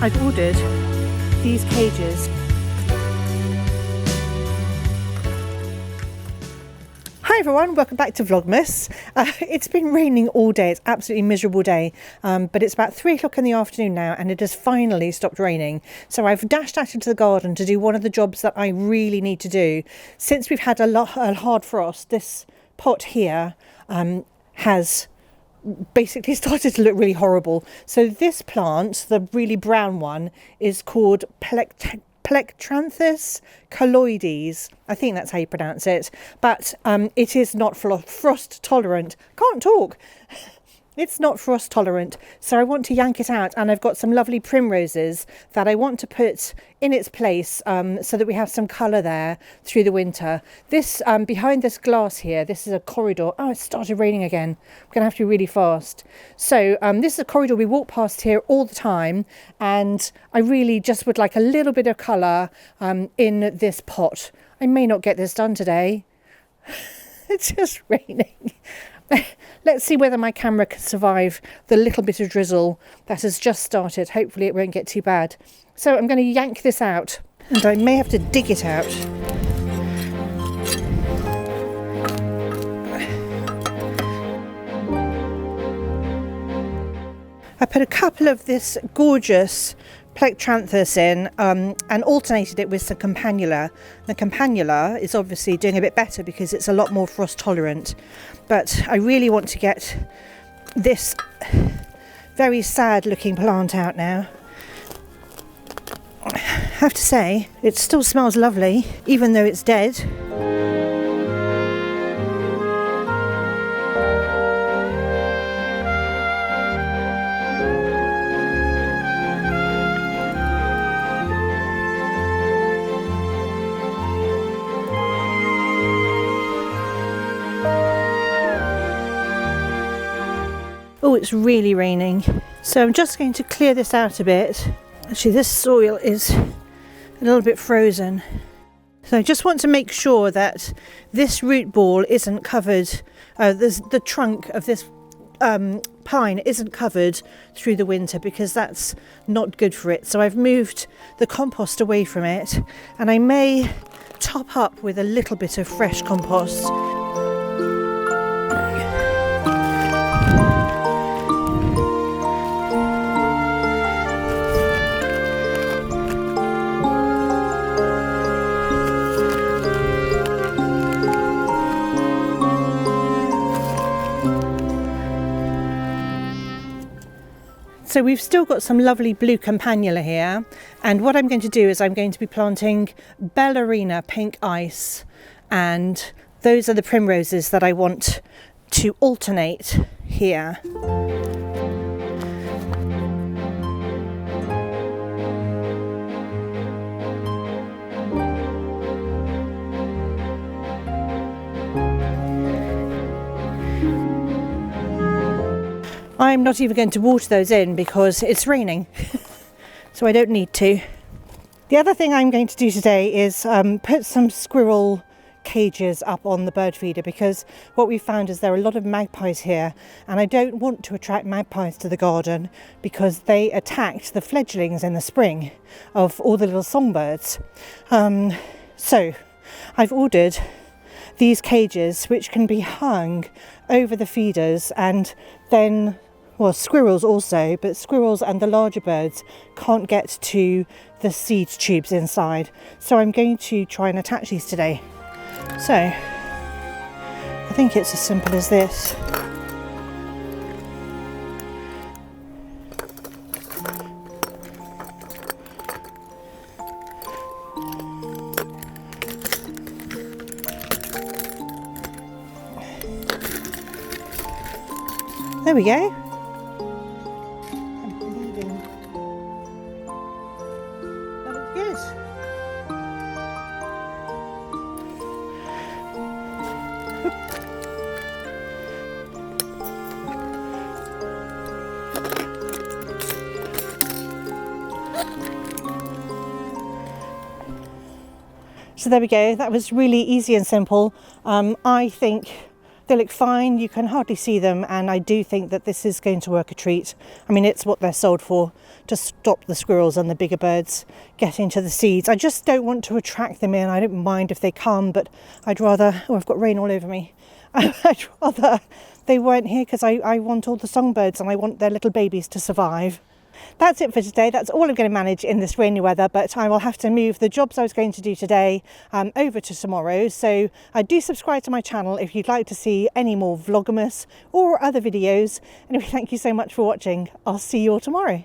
I've ordered these cages. Hi everyone, welcome back to Vlogmas. It's been raining all day. It's absolutely miserable day, but it's about 3 o'clock in the afternoon now and it has finally stopped raining. So I've dashed out into the garden to do one of the jobs that I really need to do. Since we've had a hard frost, this pot here has basically started to look really horrible. So this plant, the really brown one, is called Plectranthus colloides. I think that's how you pronounce it, but it is not frost tolerant. Can't talk. It's not frost tolerant, so I want to yank it out, and I've got some lovely primroses that I want to put in its place so that we have some colour there through the winter. This behind this glass here, this is a corridor. Oh, it started raining again. I'm gonna have to be really fast. So this is a corridor we walk past here all the time, and I really just would like a little bit of colour in this pot. I may not get this done today. It's just raining. Let's see whether my camera can survive the little bit of drizzle that has just started. Hopefully it won't get too bad. So I'm going to yank this out, and I may have to dig it out. I put a couple of this gorgeous Plectranthus in and alternated it with some campanula. The campanula is obviously doing a bit better because it's a lot more frost tolerant, but I really want to get this very sad looking plant out now. I have to say it still smells lovely even though it's dead. Oh, it's really raining. So I'm just going to clear this out a bit. Actually, this soil is a little bit frozen. So I just want to make sure that this root ball isn't covered, the trunk of this pine isn't covered through the winter, because that's not good for it. So I've moved the compost away from it, and I may top up with a little bit of fresh compost. So we've still got some lovely blue campanula here, and what I'm going to do is I'm going to be planting ballerina pink ice, and those are the primroses that I want to alternate here. I'm not even going to water those in because it's raining, so I don't need to. The other thing I'm going to do today is put some squirrel cages up on the bird feeder, because what we found is there are a lot of magpies here, and I don't want to attract magpies to the garden because they attacked the fledglings in the spring of all the little songbirds. So I've ordered these cages which can be hung over the feeders, and then, well, squirrels also, but squirrels and the larger birds can't get to the seed tubes inside. So I'm going to try and attach these today. So I think it's as simple as this. There we go. I'm bleeding. That looks good. So there we go. That was really easy and simple. I think They look fine, you can hardly see them, and I do think that this is going to work a treat. I mean, it's what they're sold for, to stop the squirrels and the bigger birds getting to the seeds. I just don't want to attract them in. I don't mind if they come, but I'd rather... Oh, I've got rain all over me. I'd rather they weren't here, because I want all the songbirds and I want their little babies to survive. That's it for today. That's all I'm going to manage in this rainy weather, but I will have to move the jobs I was going to do today over to tomorrow. So do subscribe to my channel if you'd like to see any more Vlogmas or other videos. Anyway, thank you so much for watching. I'll see you all tomorrow.